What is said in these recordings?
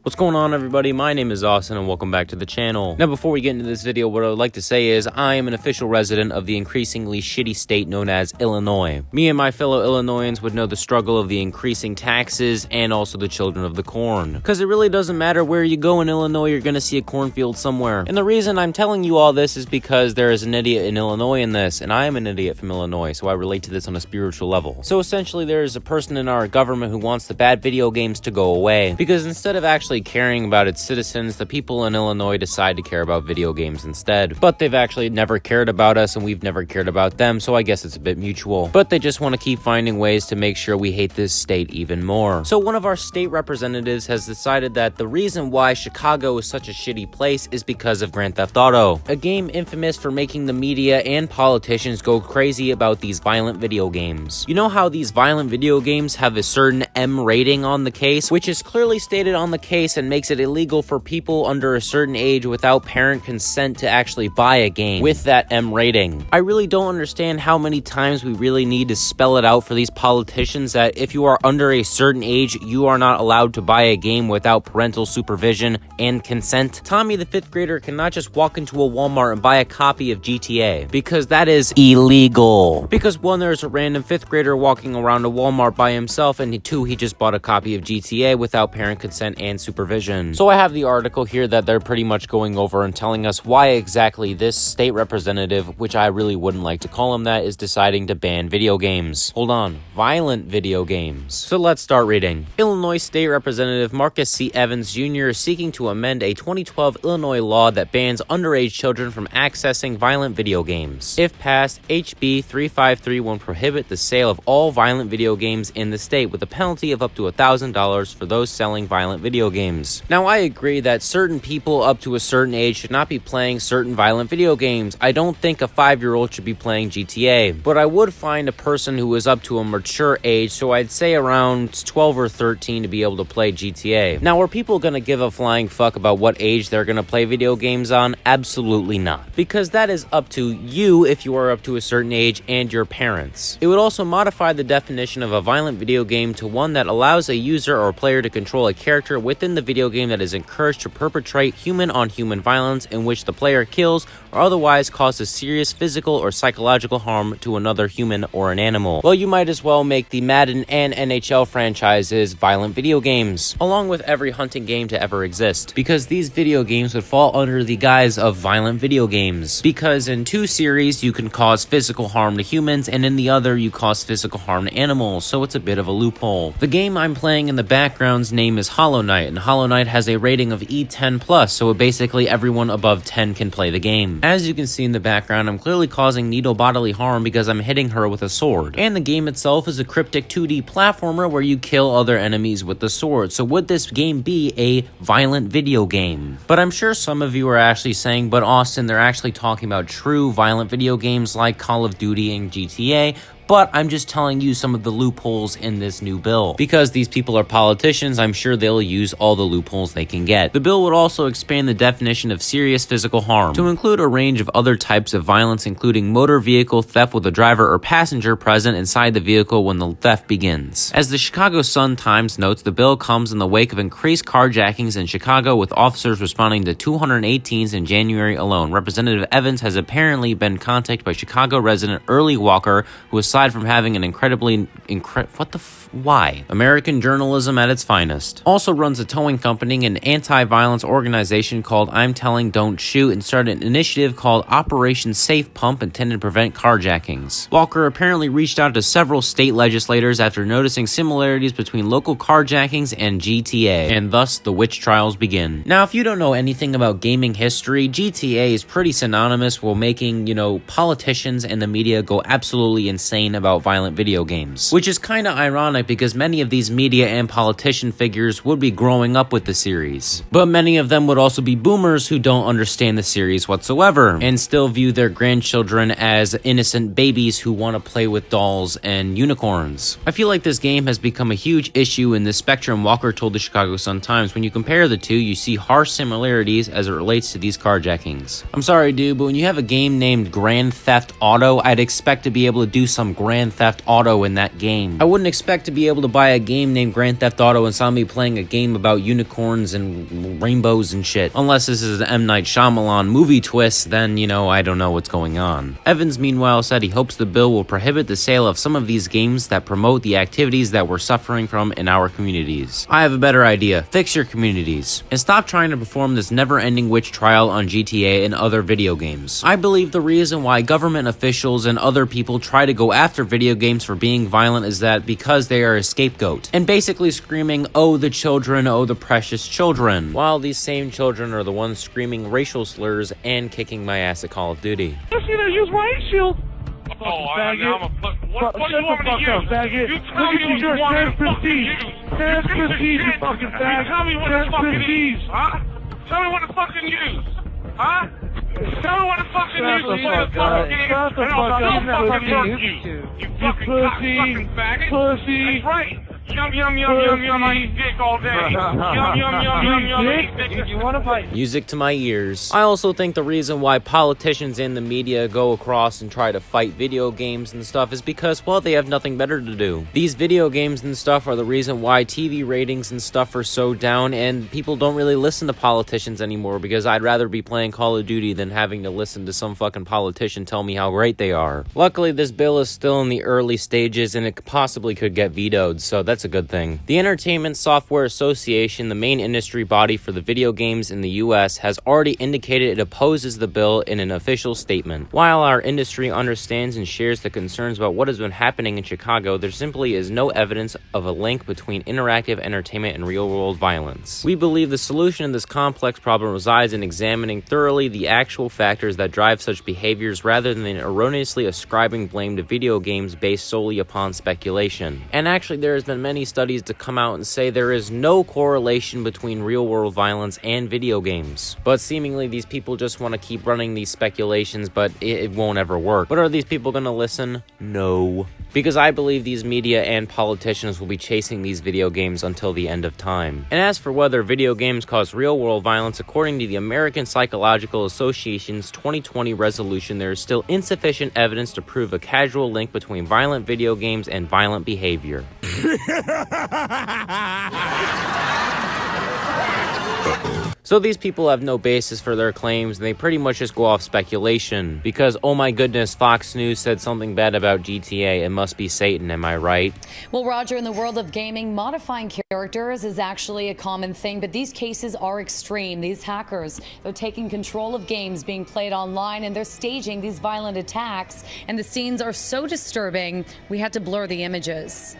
What's going on, everybody? My name is Austin and welcome back to the channel. Now, before we get into this video, what I would like to say is I am an official resident of the increasingly shitty state known as Illinois. Me and my fellow Illinoisans would know the struggle of the increasing taxes and also the children of the corn. Because it really doesn't matter where you go in Illinois, you're going to see a cornfield somewhere. And the reason I'm telling you all this is because there is an idiot in Illinois in this, and I am an idiot from Illinois, so I relate to this on a spiritual level. So essentially, there is a person in our government who wants the bad video games to go away, because instead of actually caring about its citizens, the people in Illinois decide to care about video games instead. But they've actually never cared about us and we've never cared about them, so I guess it's a bit mutual. But they just want to keep finding ways to make sure we hate this state even more. So one of our state representatives has decided that the reason why Chicago is such a shitty place is because of Grand Theft Auto, a game infamous for making the media and politicians go crazy about these violent video games. You know how these violent video games have a certain M rating on the case, which is clearly stated on the case and makes it illegal for people under a certain age without parent consent to actually buy a game with that M rating. I really don't understand how many times we really need to spell it out for these politicians that if you are under a certain age, you are not allowed to buy a game without parental supervision and consent. Tommy the 5th grader cannot just walk into a Walmart and buy a copy of GTA because that is illegal. Because one, there's a random 5th grader walking around a Walmart by himself, and two, he just bought a copy of GTA without parent consent and supervision. So I have the article here that they're pretty much going over and telling us why exactly this state representative, which I really wouldn't like to call him that, is deciding to ban video games. Hold on, violent video games. So let's start reading. Illinois State Representative Marcus C. Evans Jr. is seeking to amend a 2012 Illinois law that bans underage children from accessing violent video games. If passed, HB 3531 will prohibit the sale of all violent video games in the state with a penalty of up to $1,000 for those selling violent video games. Now, I agree that certain people up to a certain age should not be playing certain violent video games. I don't think a 5-year-old should be playing GTA, but I would find a person who is up to a mature age, so I'd say around 12 or 13 to be able to play GTA. Now, are people going to give a flying fuck about what age they're going to play video games on? Absolutely not, because that is up to you if you are up to a certain age and your parents. It would also modify the definition of a violent video game to one that allows a user or player to control a character within the video game that is encouraged to perpetrate human-on-human violence in which the player kills or otherwise causes serious physical or psychological harm to another human or an animal. Well, you might as well make the Madden and NHL franchises violent video games, along with every hunting game to ever exist, because these video games would fall under the guise of violent video games, because in two series you can cause physical harm to humans and in the other you cause physical harm to animals, so it's a bit of a loophole. The game I'm playing in the background's name is Hollow Knight, and Hollow Knight has a rating of E10+, so basically everyone above 10 can play the game. As you can see in the background, I'm clearly causing Needle bodily harm because I'm hitting her with a sword. And the game itself is a cryptic 2D platformer where you kill other enemies with the sword, so would this game be a violent video game? But I'm sure some of you are actually saying, but Austin, they're actually talking about true violent video games like Call of Duty and GTA, but I'm just telling you some of the loopholes in this new bill. Because these people are politicians, I'm sure they'll use all the loopholes they can get. The bill would also expand the definition of serious physical harm to include a range of other types of violence, including motor vehicle theft with a driver or passenger present inside the vehicle when the theft begins. As the Chicago Sun-Times notes, the bill comes in the wake of increased carjackings in Chicago, with officers responding to 218s in January alone. Representative Evans has apparently been contacted by Chicago resident Early Walker, who aside from having an why? American journalism at its finest. Also runs a towing company and anti-violence organization called I'm Telling Don't Shoot, and started an initiative called Operation Safe Pump intended to prevent carjackings. Walker apparently reached out to several state legislators after noticing similarities between local carjackings and GTA, and thus the witch trials begin. Now, if you don't know anything about gaming history, GTA is pretty synonymous with making, politicians and the media go absolutely insane about violent video games, which is kind of ironic because many of these media and politician figures would be growing up with the series, but many of them would also be boomers who don't understand the series whatsoever and still view their grandchildren as innocent babies who want to play with dolls and unicorns. I feel like this game has become a huge issue in the spectrum, Walker told the Chicago Sun-Times. When you compare the two, you see harsh similarities as it relates to these carjackings. I'm sorry, dude, but when you have a game named Grand Theft Auto, I'd expect to be able to do some Grand Theft Auto in that game. I wouldn't expect to be able to buy a game named Grand Theft Auto and saw me playing a game about unicorns and rainbows and shit. Unless this is an M. Night Shyamalan movie twist, then, you know, I don't know what's going on. Evans, meanwhile, said he hopes the bill will prohibit the sale of some of these games that promote the activities that we're suffering from in our communities. I have a better idea. Fix your communities. And stop trying to perform this never-ending witch trial on GTA and other video games. I believe the reason why government officials and other people try to go after video games for being violent is that because they are a scapegoat. And basically screaming, oh the children, oh the precious children. While these same children are the ones screaming racial slurs and kicking my ass at Call of Duty. You see that use my shield? Oh, I'm a fuck. What do you want me to use? Faggot. You tell me what you want me to fucking use. Sans prestige, you fucking fag. Tell me what to fucking use, huh? Tell me what to fucking use, huh? Tell me what to fucking use to play the fucking game, Shut the and I'll fuck still up. fucking hurt you. You fucking cock-sucking faggot. Pussy. That's right. Yum, yum, yum, yum, yum, I eat dick all day. Yum, yum, yum, yum, yum, I eat dick. You wanna fight? Music to my ears. I also think the reason why politicians and the media go across and try to fight video games and stuff is because, well, they have nothing better to do. These video games and stuff are the reason why TV ratings and stuff are so down, and people don't really listen to politicians anymore because I'd rather be playing Call of Duty than having to listen to some fucking politician tell me how great they are. Luckily, this bill is still in the early stages and it possibly could get vetoed, so that's a good thing. The Entertainment Software Association, the main industry body for the video games in the US, has already indicated it opposes the bill in an official statement. While our industry understands and shares the concerns about what has been happening in Chicago, there simply is no evidence of a link between interactive entertainment and real-world violence. We believe the solution to this complex problem resides in examining thoroughly the actual factors that drive such behaviors rather than erroneously ascribing blame to video games based solely upon speculation. And actually, there has been many studies to come out and say there is no correlation between real-world violence and video games. But seemingly these people just want to keep running these speculations, but it won't ever work. But are these people going to listen? No. Because I believe these media and politicians will be chasing these video games until the end of time. And as for whether video games cause real-world violence, according to the American Psychological Association's 2020 resolution, there is still insufficient evidence to prove a causal link between violent video games and violent behavior. So these people have no basis for their claims, and they pretty much just go off speculation. Because, oh my goodness, Fox News said something bad about GTA, it must be Satan, am I right? Well, Roger, in the world of gaming, modifying characters is actually a common thing, but these cases are extreme. These hackers, they're taking control of games being played online, and they're staging these violent attacks, and the scenes are so disturbing, we had to blur the images.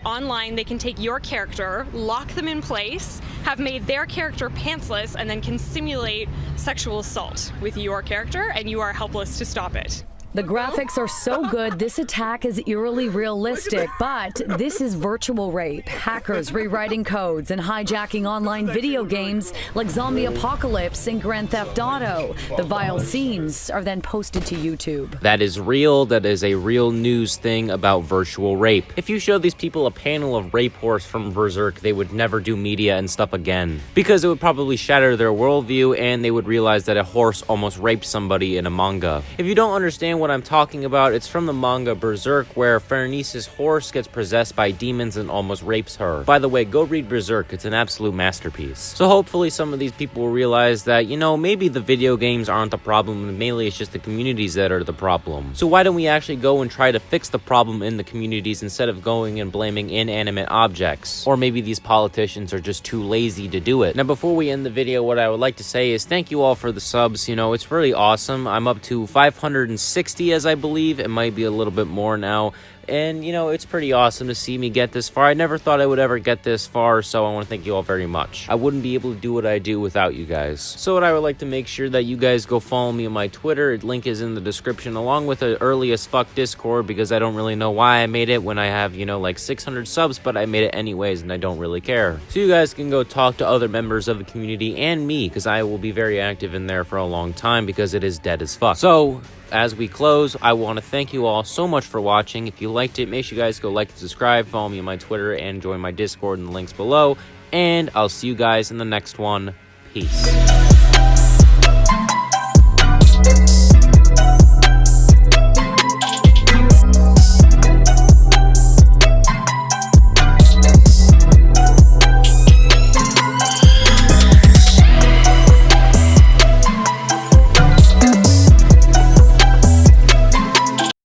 Online, they can take your character, lock them in place, have made their character pantsless, and then can simulate sexual assault with your character, and you are helpless to stop it. The graphics are so good, this attack is eerily realistic, but this is virtual rape. Hackers rewriting codes and hijacking online video games like Zombie Apocalypse and Grand Theft Auto. The vile scenes are then posted to YouTube. That is real. That is a real news thing about virtual rape. If you show these people a panel of rape horse from Berserk, they would never do media and stuff again. Because it would probably shatter their worldview and they would realize that a horse almost raped somebody in a manga. If you don't understand what I'm talking about, it's from the manga Berserk, where Fernice's horse gets possessed by demons and almost rapes her. By the way, go read Berserk, it's an absolute masterpiece. So hopefully some of these people will realize that, you know, maybe the video games aren't the problem, and mainly it's just the communities that are the problem. So why don't we actually go and try to fix the problem in the communities instead of going and blaming inanimate objects? Or maybe these politicians are just too lazy to do it. Now before we end the video, what I would like to say is thank you all for the subs. You know, it's really awesome. I'm up to 560 as I believe. It might be a little bit more now. And, you know, it's pretty awesome to see me get this far. I never thought I would ever get this far, so I want to thank you all very much. I wouldn't be able to do what I do without you guys. So what I would like to make sure that you guys go follow me on my Twitter. The link is in the description, along with an early as fuck Discord, because I don't really know why I made it when I have, you know, like 600 subs, but I made it anyways, and I don't really care. So you guys can go talk to other members of the community and me, because I will be very active in there for a long time, because it is dead as fuck. So as we close, I want to thank you all so much for watching. If you liked it, make sure you guys go like and subscribe, follow me on my Twitter, and join my Discord in the links below. And I'll see you guys in the next one. Peace.